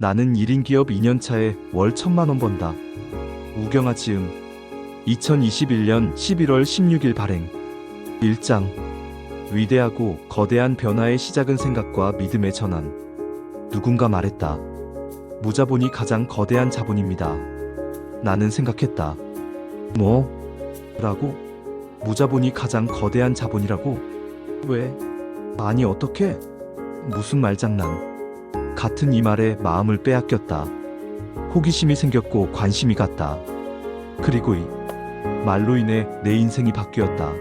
나는 1인 기업 2년차에 월 1,000만 원 번다. 우경아 지음 2021년 11월 16일 발행 1장 위대하고 거대한 변화의 시작은 생각과 믿음의 전환. 누군가 말했다. 무자본이 가장 거대한 자본입니다. 나는 생각했다. 뭐? 라고? 무자본이 가장 거대한 자본이라고? 왜? 아니 어떻게? 무슨 말장난. 같은 이 말에 마음을 빼앗겼다. 호기심이 생겼고 관심이 갔다. 그리고 이 말로 인해 내 인생이 바뀌었다.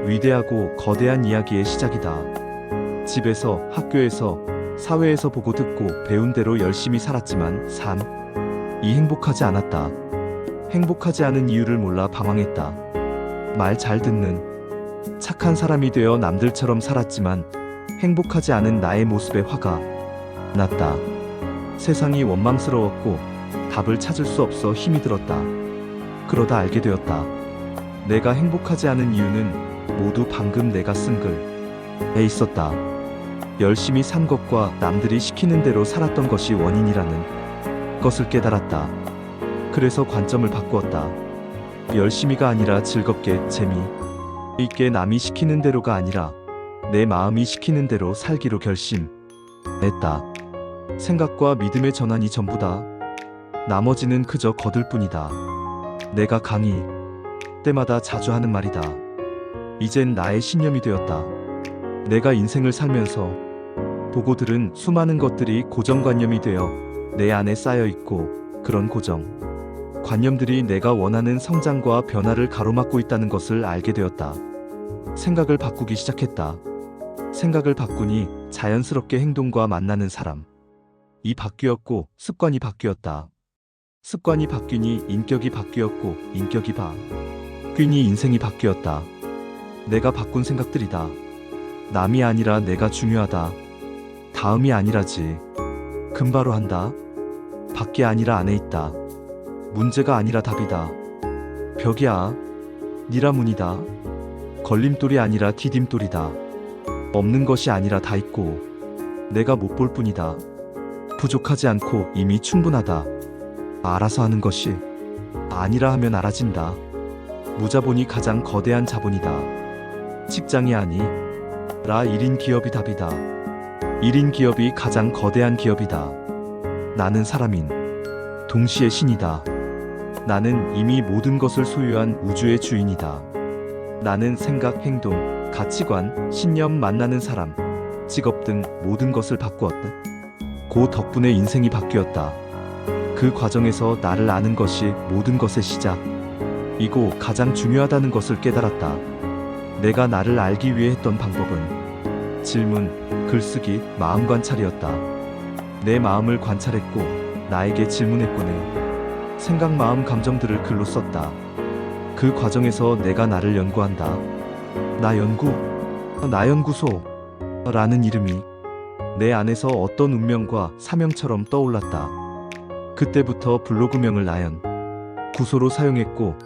위대하고 거대한 이야기의 시작이다. 집에서, 학교에서, 사회에서 보고 듣고 배운 대로 열심히 살았지만 삶이 행복하지 않았다. 행복하지 않은 이유를 몰라 방황했다. 말 잘 듣는 착한 사람이 되어 남들처럼 살았지만 행복하지 않은 나의 모습에 화가 났다. 세상이 원망스러웠고 답을 찾을 수 없어 힘이 들었다. 그러다 알게 되었다. 내가 행복하지 않은 이유는 모두 방금 내가 쓴 글에 있었다. 열심히 산 것과 남들이 시키는 대로 살았던 것이 원인이라는 것을 깨달았다. 그래서 관점을 바꾸었다. 열심히가 아니라 즐겁게, 재미있게 남이 시키는 대로가 아니라 내 마음이 시키는 대로 살기로 결심했다. 생각과 믿음의 전환이 전부다. 나머지는 그저 거들 뿐이다. 내가 강의 때마다 자주 하는 말이다. 이젠 나의 신념이 되었다. 내가 인생을 살면서 보고 들은 수많은 것들이 고정관념이 되어 내 안에 쌓여 있고 그런 고정관념들이 내가 원하는 성장과 변화를 가로막고 있다는 것을 알게 되었다. 생각을 바꾸기 시작했다. 생각을 바꾸니 자연스럽게 행동과 만나는 사람이 바뀌었고 습관이 바뀌었다. 습관이 바뀌니 인격이 바뀌었고 인격이 바뀌니 인생이 바뀌었다. 내가 바꾼 생각들이다. 남이 아니라 내가 중요하다. 다음이 아니라지. 금바로 한다. 밖에 아니라 안에 있다. 문제가 아니라 답이다. 벽이야. 니라문이다. 걸림돌이 아니라 디딤돌이다. 없는 것이 아니라 다 있고 내가 못 볼 뿐이다. 부족하지 않고 이미 충분하다. 알아서 하는 것이 아니라 하면 알아진다. 무자본이 가장 거대한 자본이다. 직장이 아니라 1인 기업이 답이다. 1인 기업이 가장 거대한 기업이다. 나는 사람인 동시에 신이다. 나는 이미 모든 것을 소유한 우주의 주인이다. 나는 생각, 행동, 가치관, 신념, 만나는 사람, 직업 등 모든 것을 바꾸었다. 그 덕분에 인생이 바뀌었다. 그 과정에서 나를 아는 것이 모든 것의 시작이고 가장 중요하다는 것을 깨달았다. 내가 나를 알기 위해 했던 방법은 질문, 글쓰기, 마음 관찰이었다. 내 마음을 관찰했고 나에게 질문했고는 생각, 마음, 감정들을 글로 썼다. 그 과정에서 내가 나를 연구한다. 나 연구소라는 이름이 내 안에서 어떤 운명과 사명처럼 떠올랐다. 그때부터 블로그명을 나연구소로 사용했고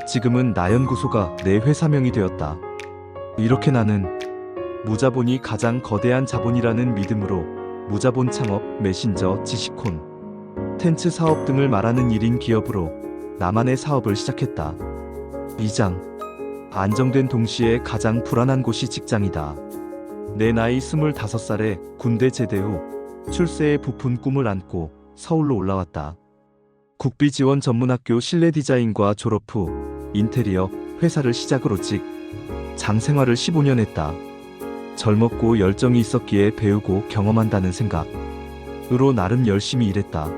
지금은 나연구소가 내 회사명이 되었다. 이렇게 나는 무자본이 가장 거대한 자본이라는 믿음으로 무자본 창업, 메신저, 지식콘, 텐츠 사업 등을 말하는 1인 기업으로 나만의 사업을 시작했다. 2장 안정된 동시에 가장 불안한 곳이 직장이다. 내 나이 25살에 군대 제대 후 출세의 부푼 꿈을 안고 서울로 올라왔다. 국비지원 전문학교 실내 디자인과 졸업 후 인테리어 회사를 시작으로 직장 생활을 15년 했다. 젊었고 열정이 있었기에 배우고 경험한다는 생각으로 나름 열심히 일했다.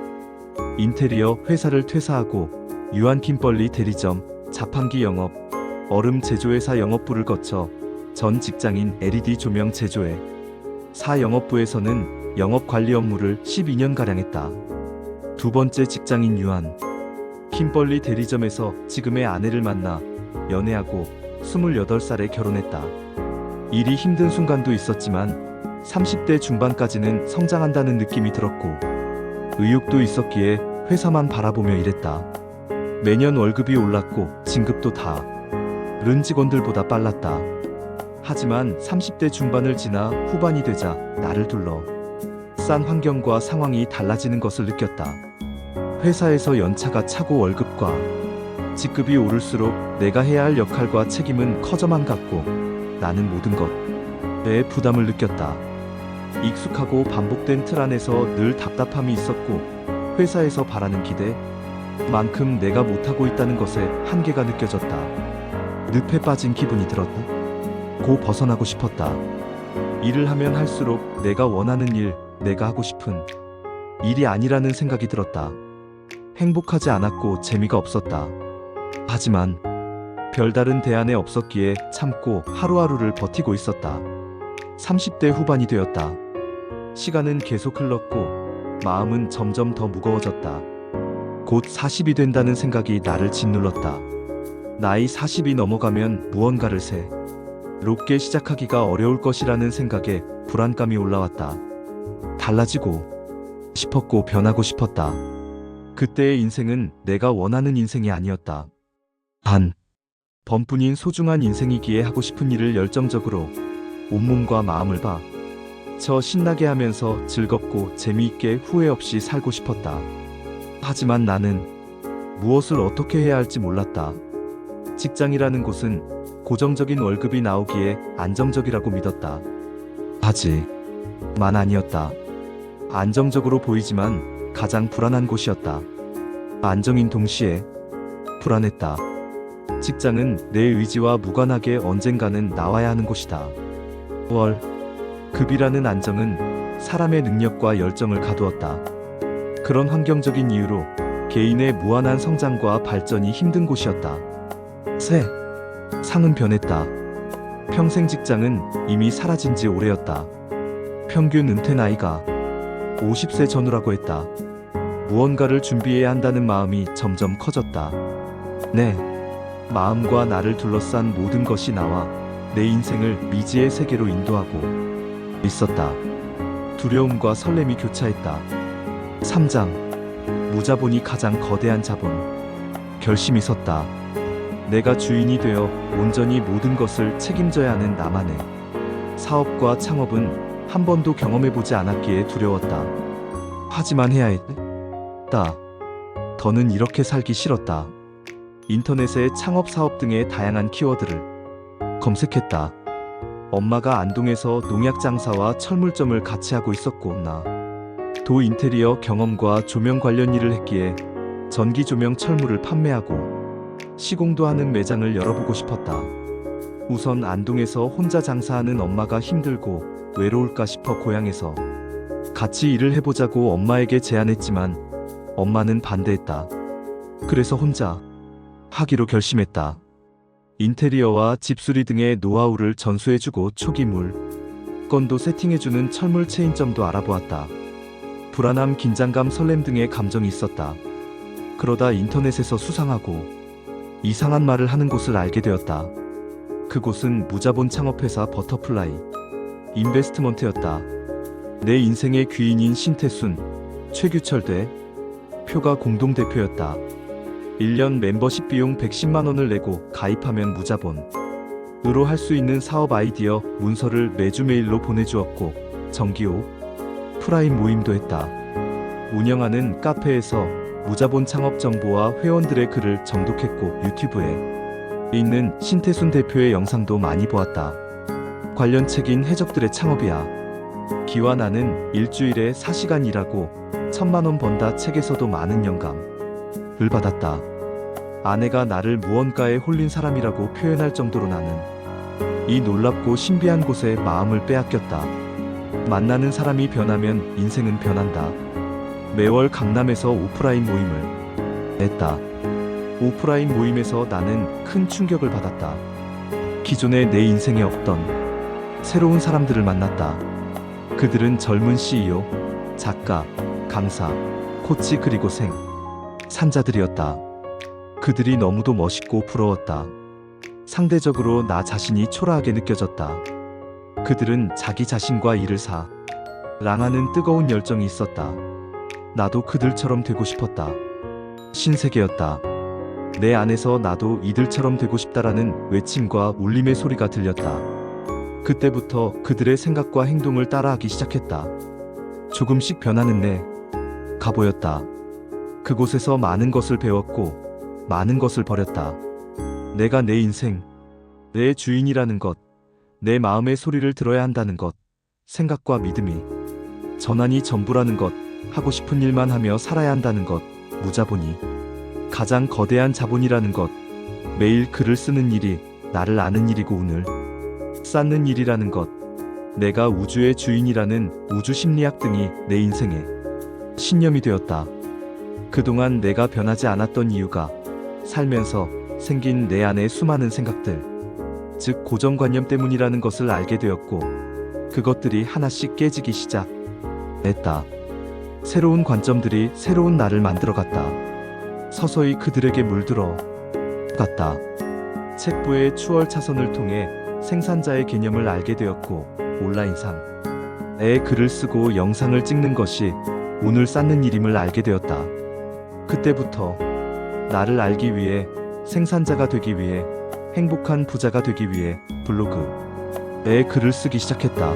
인테리어 회사를 퇴사하고 유한 킴벌리 대리점, 자판기 영업, 얼음 제조회사 영업부를 거쳐 전 직장인 LED 조명 제조회 사 영업부에서는 영업관리 업무를 12년가량 했다. 두 번째 직장인 유한 킴벌리 대리점에서 지금의 아내를 만나 연애하고 28살에 결혼했다. 일이 힘든 순간도 있었지만 30대 중반까지는 성장한다는 느낌이 들었고 의욕도 있었기에 회사만 바라보며 일했다. 매년 월급이 올랐고 진급도 다른 직원들보다 빨랐다. 하지만 30대 중반을 지나 후반이 되자 나를 둘러싼 둘러싼 환경과 상황이 달라지는 것을 느꼈다. 회사에서 연차가 차고 월급과 직급이 오를수록 내가 해야 할 역할과 책임은 커져만 갔고 나는 모든 것에 부담을 느꼈다. 익숙하고 반복된 틀 안에서 늘 답답함이 있었고 회사에서 바라는 기대만큼 내가 못하고 있다는 것에 한계가 느껴졌다. 늪에 빠진 기분이 들었다. 고 벗어나고 싶었다. 일을 하면 할수록 내가 원하는 일, 내가 하고 싶은 일이 아니라는 생각이 들었다. 행복하지 않았고 재미가 없었다. 하지만 별다른 대안에 없었기에 참고 하루하루를 버티고 있었다. 30대 후반이 되었다. 시간은 계속 흘렀고 마음은 점점 더 무거워졌다. 곧 40이 된다는 생각이 나를 짓눌렀다. 나이 40이 넘어가면 무언가를 새롭게 시작하기가 어려울 것이라는 생각에 불안감이 올라왔다. 달라지고 싶었고 변하고 싶었다. 그때의 인생은 내가 원하는 인생이 아니었다. 단 번뿐인 소중한 인생이기에 하고 싶은 일을 열정적으로 온몸과 마음을 바쳐 신나게 하면서 즐겁고 재미있게 후회 없이 살고 싶었다. 하지만 나는 무엇을 어떻게 해야 할지 몰랐다. 직장이라는 곳은 고정적인 월급이 나오기에 안정적이라고 믿었다. 하지만 아니었다. 안정적으로 보이지만 가장 불안한 곳이었다. 안정인 동시에 불안했다. 직장은 내 의지와 무관하게 언젠가는 나와야 하는 곳이다. 급이라는 안정은 사람의 능력과 열정을 가두었다. 그런 환경적인 이유로 개인의 무한한 성장과 발전이 힘든 곳이었다. 상은 변했다. 평생 직장은 이미 사라진 지 오래였다. 평균 은퇴 나이가 50세 전후라고 했다. 무언가를 준비해야 한다는 마음이 점점 커졌다. 내 마음과 나를 둘러싼 모든 것이 나와 내 인생을 미지의 세계로 인도하고 있었다. 두려움과 설렘이 교차했다. 3장 무자본이 가장 거대한 자본. 결심이 섰다. 내가 주인이 되어 온전히 모든 것을 책임져야 하는 나만의 사업과 창업은 한 번도 경험해보지 않았기에 두려웠다. 하지만 해야 했다. 더는 이렇게 살기 싫었다. 인터넷에 창업 사업 등의 다양한 키워드를 검색했다. 엄마가 안동에서 농약 장사와 철물점을 같이 하고 있었고 나도 인테리어 경험과 조명 관련 일을 했기에 전기 조명 철물을 판매하고 시공도 하는 매장을 열어보고 싶었다. 우선 안동에서 혼자 장사하는 엄마가 힘들고 외로울까 싶어 고향에서 같이 일을 해보자고 엄마에게 제안했지만 엄마는 반대했다. 그래서 혼자 하기로 결심했다. 인테리어와 집수리 등의 노하우를 전수해주고 초기 물건도 세팅해주는 철물 체인점도 알아보았다. 불안함, 긴장감, 설렘 등의 감정이 있었다. 그러다 인터넷에서 수상하고 이상한 말을 하는 곳을 알게 되었다. 그곳은 무자본 창업회사 버터플라이 인베스트먼트였다. 내 인생의 귀인인 신태순, 최규철 대표가 공동대표였다. 1년 멤버십 비용 110만원을 내고 가입하면 무자본으로 할 수 있는 사업 아이디어 문서를 매주 메일로 보내주었고 정기 오프라인 모임도 했다. 운영하는 카페에서 무자본 창업 정보와 회원들의 글을 정독했고 유튜브에 있는 신태순 대표의 영상도 많이 보았다. 관련 책인 해적들의 창업이야. 기와 나는 일주일에 4시간 일하고 1000만원 번다 책에서도 많은 영감을 받았다. 아내가 나를 무언가에 홀린 사람이라고 표현할 정도로 나는 이 놀랍고 신비한 곳에 마음을 빼앗겼다. 만나는 사람이 변하면 인생은 변한다. 매월 강남에서 오프라인 모임을 했다. 오프라인 모임에서 나는 큰 충격을 받았다. 기존의 내 인생에 없던 새로운 사람들을 만났다. 그들은 젊은 CEO, 작가, 강사, 코치 그리고 산자들이었다. 그들이 너무도 멋있고 부러웠다. 상대적으로 나 자신이 초라하게 느껴졌다. 그들은 자기 자신과 일을 사랑하는 뜨거운 열정이 있었다. 나도 그들처럼 되고 싶었다. 신세계였다. 내 안에서 나도 이들처럼 되고 싶다라는 외침과 울림의 소리가 들렸다. 그때부터 그들의 생각과 행동을 따라하기 시작했다. 조금씩 변하는 내가 보였다. 그곳에서 많은 것을 배웠고 많은 것을 버렸다. 내가 내 인생, 내 주인이라는 것, 내 마음의 소리를 들어야 한다는 것, 생각과 믿음이 전환이 전부라는 것, 하고 싶은 일만 하며 살아야 한다는 것, 무자본이 가장 거대한 자본이라는 것, 매일 글을 쓰는 일이 나를 아는 일이고 운을 쌓는 일이라는 것, 내가 우주의 주인이라는 우주 심리학 등이 내 인생의 신념이 되었다. 그동안 내가 변하지 않았던 이유가 살면서 생긴 내 안의 수많은 생각들, 즉 고정관념 때문이라는 것을 알게 되었고 그것들이 하나씩 깨지기 시작했다. 새로운 관점들이 새로운 나를 만들어갔다. 서서히 그들에게 물들어 갔다. 책부의 추월 차선을 통해 생산자의 개념을 알게 되었고 온라인상에 글을 쓰고 영상을 찍는 것이 운을 쌓는 일임을 알게 되었다. 그때부터 나를 알기 위해, 생산자가 되기 위해, 행복한 부자가 되기 위해 블로그에 글을 쓰기 시작했다.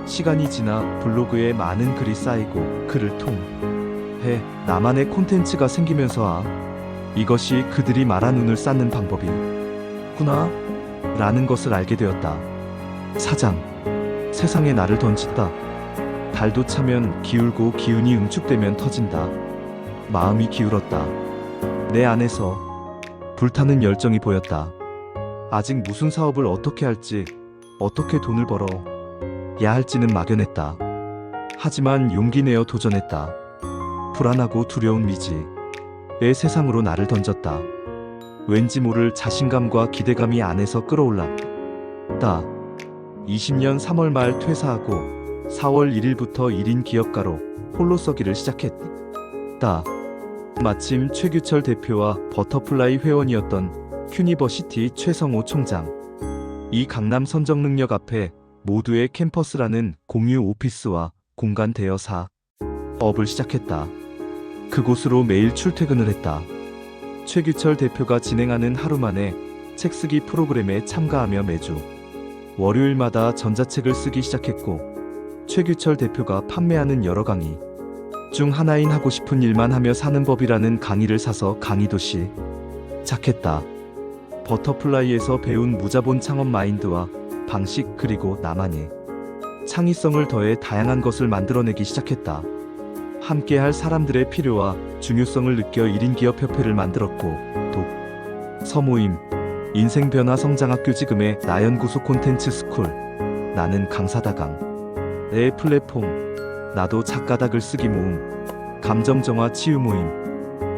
시간이 지나 블로그에 많은 글이 쌓이고 그를 통해 나만의 콘텐츠가 생기면서 이것이 그들이 말한 운을 쌓는 방법이구나 라는 것을 알게 되었다. 사장, 세상에 나를 던진다. 달도 차면 기울고 기운이 응축되면 터진다. 마음이 기울었다. 내 안에서 불타는 열정이 보였다. 아직 무슨 사업을 어떻게 할지, 어떻게 돈을 벌어야 할지는 막연했다. 하지만 용기 내어 도전했다. 불안하고 두려운 미지의 세상으로 나를 던졌다. 왠지 모를 자신감과 기대감이 안에서 끌어올랐다. 20년 3월 말 퇴사하고 4월 1일부터 1인 기업가로 홀로 서기를 시작했다. 마침 최규철 대표와 버터플라이 회원이었던 큐니버시티 최성호 총장, 이 강남 선정능력 앞에 모두의 캠퍼스라는 공유 오피스와 공간 대여 사업을 시작했다. 그곳으로 매일 출퇴근을 했다. 최규철 대표가 진행하는 하루만에 책쓰기 프로그램에 참가하며 매주 월요일마다 전자책을 쓰기 시작했고 최규철 대표가 판매하는 여러 강의 중 하나인 하고 싶은 일만 하며 사는 법이라는 강의를 사서 강의도 시작했다. 버터플라이에서 배운 무자본 창업 마인드와 방식 그리고 나만의 창의성을 더해 다양한 것을 만들어내기 시작했다. 함께할 사람들의 필요와 중요성을 느껴 1인 기업협회를 만들었고 서모임, 인생변화 성장학교 지금의 나연구소 콘텐츠 스쿨, 나는 강사다강의 플랫폼, 나도 작가다 글쓰기 모임, 감정정화 치유 모임,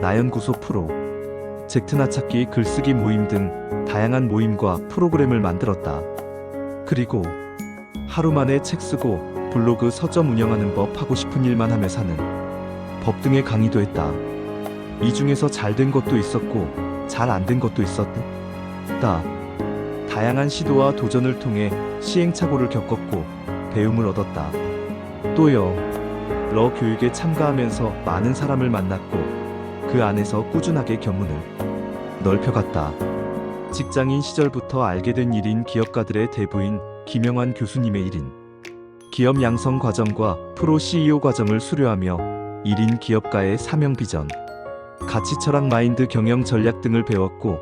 나연구소 프로, 젝트나 찾기 글쓰기 모임 등 다양한 모임과 프로그램을 만들었다. 그리고 하루 만에 책 쓰고 블로그 서점 운영하는 법, 하고 싶은 일만 하며 사는 법 등의 강의도 했다. 이 중에서 잘 된 것도 있었고 잘 안 된 것도 있었다. 다양한 시도와 도전을 통해 시행착오를 겪었고 배움을 얻었다. 또여 러 교육에 참가하면서 많은 사람을 만났고 그 안에서 꾸준하게 견문을 넓혀갔다. 직장인 시절부터 알게 된 1인 기업가들의 대부인 김영환 교수님의 1인 기업 양성 과정과 프로 CEO 과정을 수료하며 1인 기업가의 사명 비전, 가치 철학 마인드 경영 전략 등을 배웠고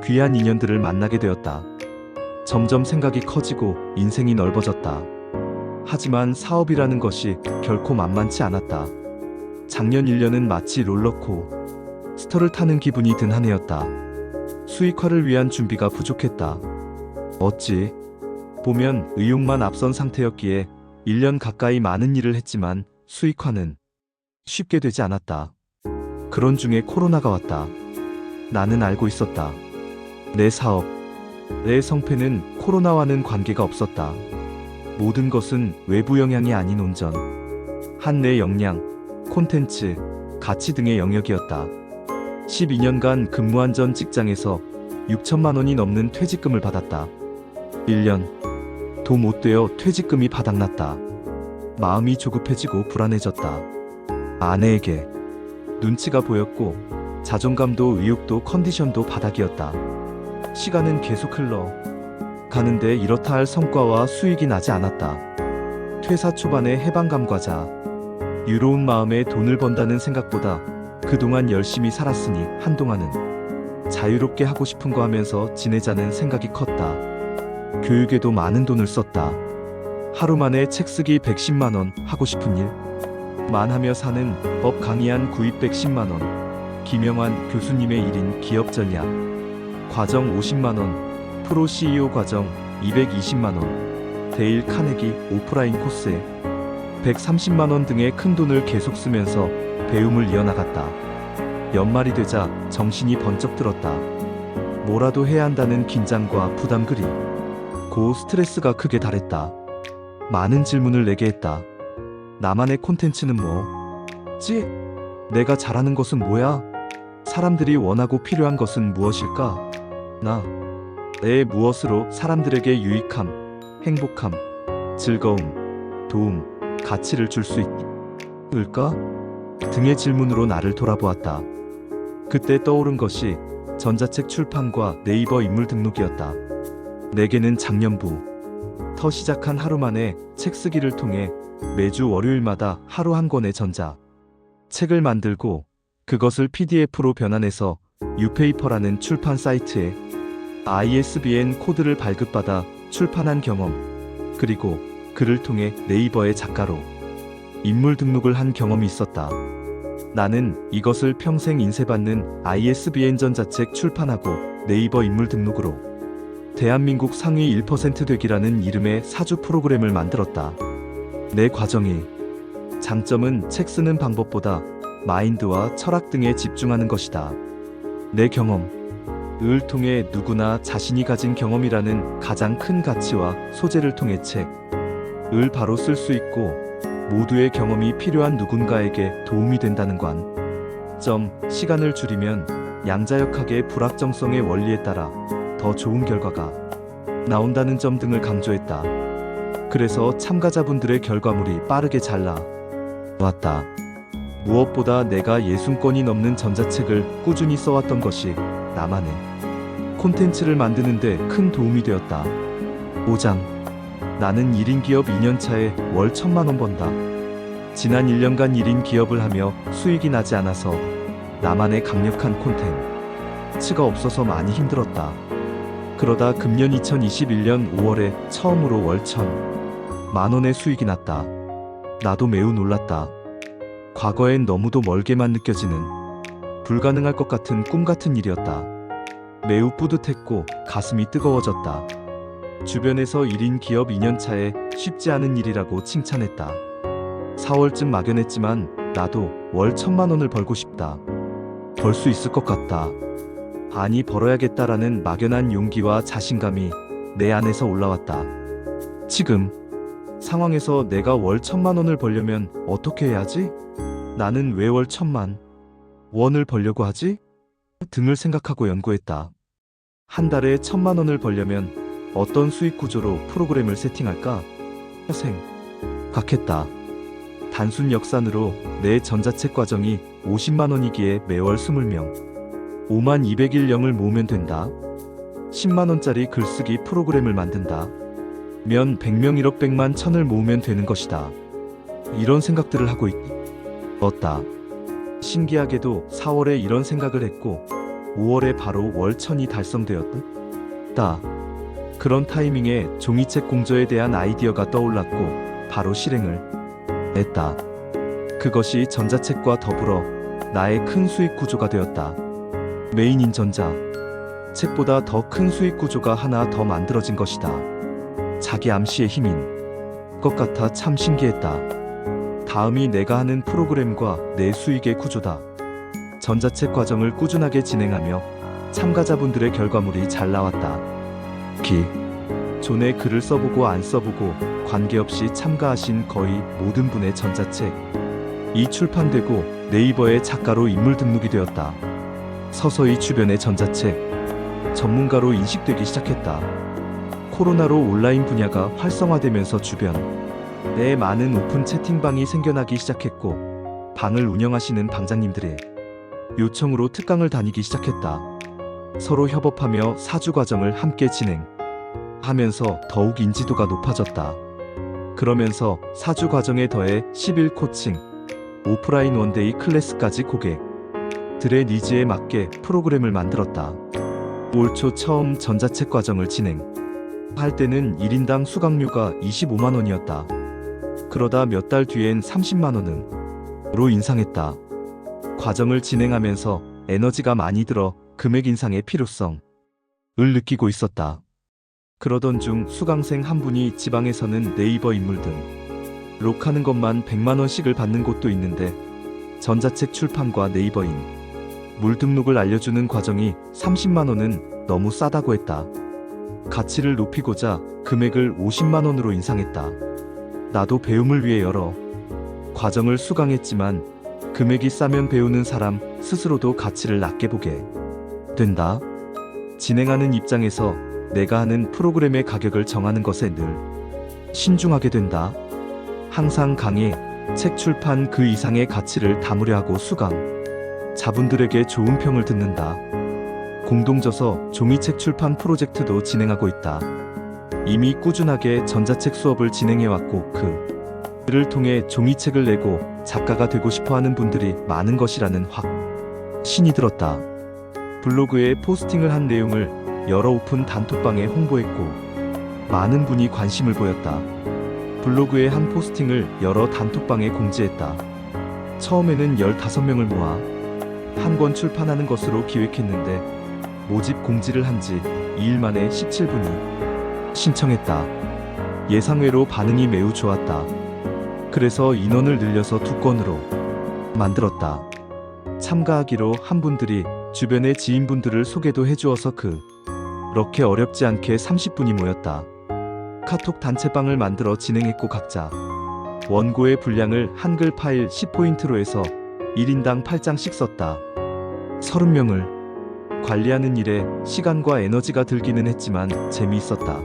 귀한 인연들을 만나게 되었다. 점점 생각이 커지고 인생이 넓어졌다. 하지만 사업이라는 것이 결코 만만치 않았다. 작년 1년은 마치 롤러코스터를 타는 기분이 든 한 해였다. 수익화를 위한 준비가 부족했다. 어찌 보면 의욕만 앞선 상태였기에 1년 가까이 많은 일을 했지만 수익화는 쉽게 되지 않았다. 그런 중에 코로나가 왔다. 나는 알고 있었다. 내 사업, 내 성패는 코로나와는 관계가 없었다. 모든 것은 외부 영향이 아닌 온전 한 내 역량, 콘텐츠, 가치 등의 영역이었다. 12년간 근무한 전 직장에서 6천만 원이 넘는 퇴직금을 받았다. 1년 도 못 되어 퇴직금이 바닥났다. 마음이 조급해지고 불안해졌다. 아내에게 눈치가 보였고 자존감도 의욕도 컨디션도 바닥이었다. 시간은 계속 흘러 가는데 이렇다 할 성과와 수익이 나지 않았다. 퇴사 초반의 해방감과 유로운 마음에 돈을 번다는 생각보다 그동안 열심히 살았으니 한동안은 자유롭게 하고 싶은 거 하면서 지내자는 생각이 컸다. 교육에도 많은 돈을 썼다. 하루 만에 책 쓰기 110만 원, 하고 싶은 일 만 하며 사는 법 강의한 구입 110만 원, 김영환 교수님의 1인 기업 전략 과정 50만 원, 프로 CEO 과정 220만 원, 데일 카네기 오프라인 코스에 130만 원 등의 큰 돈을 계속 쓰면서 배움을 이어나갔다. 연말이 되자 정신이 번쩍 들었다. 뭐라도 해야 한다는 긴장과 부담 그리고 스트레스가 크게 달했다. 많은 질문을 내게 했다. 나만의 콘텐츠는 뭐지? 내가 잘하는 것은 뭐야? 사람들이 원하고 필요한 것은 무엇일까? 내 무엇으로 사람들에게 유익함, 행복함, 즐거움, 도움, 가치를 줄 수 있을까? 등의 질문으로 나를 돌아보았다. 그때 떠오른 것이 전자책 출판과 네이버 인물 등록이었다. 내게는 작년부터 시작한 하루 만에 책 쓰기를 통해 매주 월요일마다 하루 한 권의 전자 책을 만들고 그것을 PDF로 변환해서 유페이퍼라는 출판 사이트에 ISBN 코드를 발급받아 출판한 경험, 그리고 그를 통해 네이버의 작가로 인물 등록을 한 경험이 있었다. 나는 이것을 평생 인쇄받는 ISBN 전자책 출판하고 네이버 인물 등록으로 대한민국 상위 1% 되기라는 이름의 사주 프로그램을 만들었다. 내 과정이 장점은 책 쓰는 방법보다 마인드와 철학 등에 집중하는 것이다. 내 경험을 통해 누구나 자신이 가진 경험이라는 가장 큰 가치와 소재를 통해 책을 바로 쓸 수 있고 모두의 경험이 필요한 누군가에게 도움이 된다는 관점, 시간을 줄이면 양자역학의 불확정성의 원리에 따라 더 좋은 결과가 나온다는 점 등을 강조했다. 그래서 참가자분들의 결과물이 빠르게 잘 나왔다. 무엇보다 내가 60권이 넘는 전자책을 꾸준히 써왔던 것이 나만의 콘텐츠를 만드는데 큰 도움이 되었다. 5장. 나는 1인 기업 2년차에 월 1,000만 원 번다. 지난 1년간 1인 기업을 하며 수익이 나지 않아서 나만의 강력한 콘텐츠가 없어서 많이 힘들었다. 그러다 금년 2021년 5월에 처음으로 월 1,000만 원의 수익이 났다. 나도 매우 놀랐다. 과거엔 너무도 멀게만 느껴지는 불가능할 것 같은 꿈 같은 일이었다. 매우 뿌듯했고 가슴이 뜨거워졌다. 주변에서 1인 기업 2년차에 쉽지 않은 일이라고 칭찬했다. 4월쯤 막연했지만 나도 월 1,000만 원을 벌고 싶다. 벌 수 있을 것 같다. 아니 벌어야겠다라는 막연한 용기와 자신감이 내 안에서 올라왔다. 지금 상황에서 내가 월 1,000만 원을 벌려면 어떻게 해야지? 나는 왜 월 1,000만 원을 벌려고 하지? 등을 생각하고 연구했다. 한 달에 1,000만 원을 벌려면 어떤 수익 구조로 프로그램을 세팅할까? 생각했다. 단순 역산으로 내 전자책 과정이 50만 원이기에 매월 20명 5만 201영을 모으면 된다. 10만 원짜리 글쓰기 프로그램을 만든다. 면 100명 1억 100만 1000을 모으면 되는 것이다. 이런 생각들을 하고 있었다. 신기하게도 4월에 이런 생각을 했고 5월에 바로 월 1,000이 달성되었다. 그런 타이밍에 종이책 공저에 대한 아이디어가 떠올랐고 바로 실행을 했다. 그것이 전자책과 더불어 나의 큰 수익 구조가 되었다. 메인인 전자책보다 더 큰 수익 구조가 하나 더 만들어진 것이다. 자기 암시의 힘인 것 같아 참 신기했다. 다음이 내가 하는 프로그램과 내 수익의 구조다. 전자책 과정을 꾸준하게 진행하며 참가자분들의 결과물이 잘 나왔다. 기존에 글을 써보고 안 써보고 관계없이 참가하신 거의 모든 분의 전자책이 출판되고 네이버의 작가로 인물 등록이 되었다. 서서히 주변의 전자책 전문가로 인식되기 시작했다. 코로나로 온라인 분야가 활성화되면서 주변에 많은 오픈 채팅방이 생겨나기 시작했고 방을 운영하시는 방장님들의 요청으로 특강을 다니기 시작했다. 서로 협업하며 사주 과정을 함께 진행하면서 더욱 인지도가 높아졌다. 그러면서 사주 과정에 더해 10일 코칭, 오프라인 원데이 클래스까지 고객들의 니즈에 맞게 프로그램을 만들었다. 올 초 처음 전자책 과정을 진행할 때는 1인당 수강료가 25만 원이었다. 그러다 몇 달 뒤엔 30만 원으로 인상했다. 과정을 진행하면서 에너지가 많이 들어 금액 인상의 필요성을 느끼고 있었다. 그러던 중 수강생 한 분이 지방에서는 네이버 인물 등록 하는 것만 100만 원씩을 받는 곳도 있는데 전자책 출판과 네이버 인물 등록을 알려주는 과정이 30만 원은 너무 싸다고 했다. 가치를 높이고자 금액을 50만 원으로 인상했다. 나도 배움을 위해 여러 과정을 수강했지만 금액이 싸면 배우는 사람 스스로도 가치를 낮게 보게 된다. 진행하는 입장에서 내가 하는 프로그램의 가격을 정하는 것에 늘 신중하게 된다. 항상 강의, 책 출판 그 이상의 가치를 담으려 하고 수강자분들에게 좋은 평을 듣는다. 공동저서 종이책 출판 프로젝트도 진행하고 있다. 이미 꾸준하게 전자책 수업을 진행해왔고 그를 통해 종이책을 내고 작가가 되고 싶어하는 분들이 많은 것이라는 확신이 들었다. 블로그에 포스팅을 한 내용을 여러 오픈 단톡방에 홍보했고 많은 분이 관심을 보였다. 블로그의 한 포스팅을 여러 단톡방에 공지했다. 처음에는 15명을 모아 한 권 출판하는 것으로 기획했는데 모집 공지를 한 지 2일 만에 17분이 신청했다. 예상외로 반응이 매우 좋았다. 그래서 인원을 늘려서 2건으로 만들었다. 참가하기로 한 분들이 주변의 지인분들을 소개도 해주어서 그렇게 어렵지 않게 30분이 모였다. 카톡 단체방을 만들어 진행했고 각자 원고의 분량을 한글 파일 10포인트로 해서 1인당 8장씩 썼다. 30명을 관리하는 일에 시간과 에너지가 들기는 했지만 재미있었다.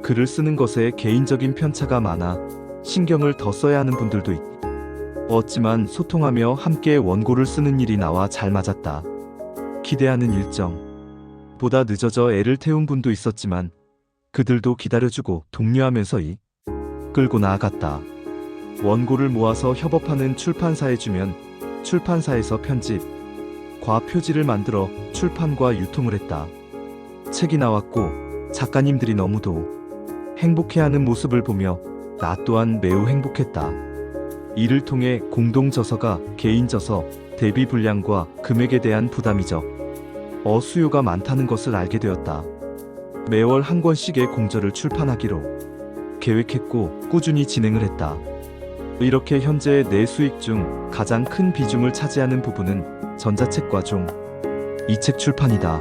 글을 쓰는 것에 개인적인 편차가 많아 신경을 더 써야 하는 분들도 있었지만 소통하며 함께 원고를 쓰는 일이 나와 잘 맞았다. 기대하는 일정보다 늦어져 애를 태운 분도 있었지만 그들도 기다려주고 독려하면서 끌고 나아갔다. 원고를 모아서 협업하는 출판사에 주면 출판사에서 편집과 표지를 만들어 출판과 유통을 했다. 책이 나왔고 작가님들이 너무도 행복해하는 모습을 보며 나 또한 매우 행복했다. 이를 통해 공동저서가 개인저서 대비 분량과 금액에 대한 부담이적 수요가 많다는 것을 알게 되었다. 매월 한 권씩의 공저를 출판하기로 계획했고 꾸준히 진행을 했다. 이렇게 현재 내 수익 중 가장 큰 비중을 차지하는 부분은 전자책과 종이책 출판이다.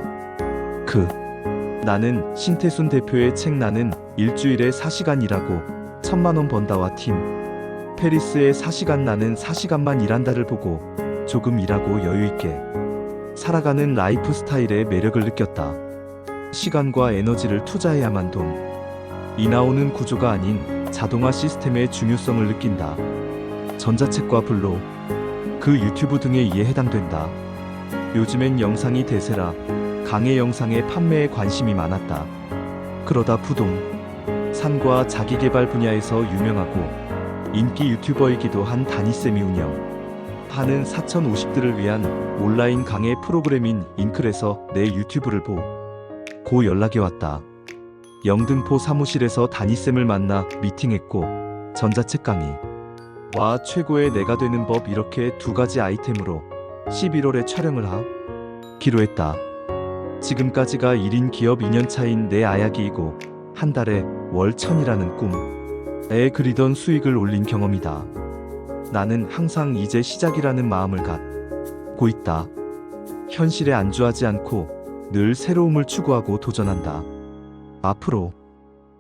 나는 신태순 대표의 책 나는 일주일에 4시간 일하고 1000만 원 번다와 팀 페리스의 4시간 나는 4시간만 일한다를 보고 조금 일하고 여유있게 살아가는 라이프 스타일의 매력을 느꼈다. 시간과 에너지를 투자해야만 돈이 나오는 구조가 아닌 자동화 시스템의 중요성을 느낀다. 전자책과 블로그, 유튜브 등에 이에 해당된다. 요즘엔 영상이 대세라 강의 영상의 판매에 관심이 많았다. 그러다 부동산과 자기개발 분야에서 유명하고 인기 유튜버이기도 한 다니쌤이 운영하는 4050들을 위한 온라인 강의 프로그램인 잉클에서 내 유튜브를 보고 연락이 왔다. 영등포 사무실에서 다니쌤을 만나 미팅했고 전자책 강의와 최고의 내가 되는 법 이렇게 2가지 아이템으로 11월에 촬영을 하기로 했다. 지금까지가 1인 기업 2년차인 내 아야기이고 한 달에 월 1000이라는 꿈에 그리던 수익을 올린 경험이다. 나는 항상 이제 시작이라는 마음을 갖고 있다. 현실에 안주하지 않고 늘 새로움을 추구하고 도전한다. 앞으로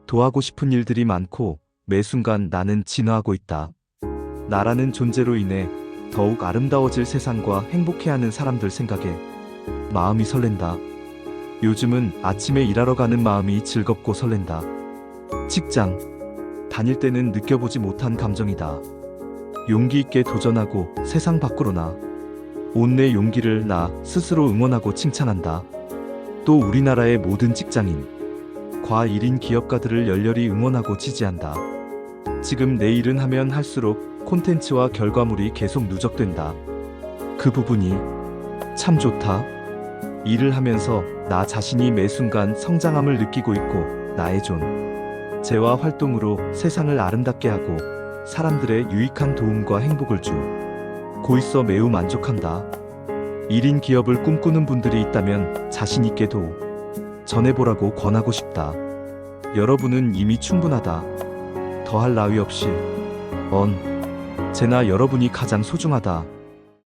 더 하고 싶은 일들이 많고 매 순간 나는 진화하고 있다. 나라는 존재로 인해 더욱 아름다워질 세상과 행복해하는 사람들 생각에 마음이 설렌다. 요즘은 아침에 일하러 가는 마음이 즐겁고 설렌다. 직장 다닐 때는 느껴보지 못한 감정이다. 용기 있게 도전하고 세상 밖으로 온 내 용기를 나 스스로 응원하고 칭찬한다. 또 우리나라의 모든 직장인, 과 1인 기업가들을 열렬히 응원하고 지지한다. 지금 내 일은 하면 할수록 콘텐츠와 결과물이 계속 누적된다. 그 부분이 참 좋다. 일을 하면서 나 자신이 매 순간 성장함을 느끼고 있고 나의 존재와 활동으로 세상을 아름답게 하고 사람들의 유익한 도움과 행복을 주고 있어 매우 만족한다. 1인 기업을 꿈꾸는 분들이 있다면 자신 있게 전해보라고 권하고 싶다. 여러분은 이미 충분하다. 더할 나위 없이 언제나 여러분이 가장 소중하다.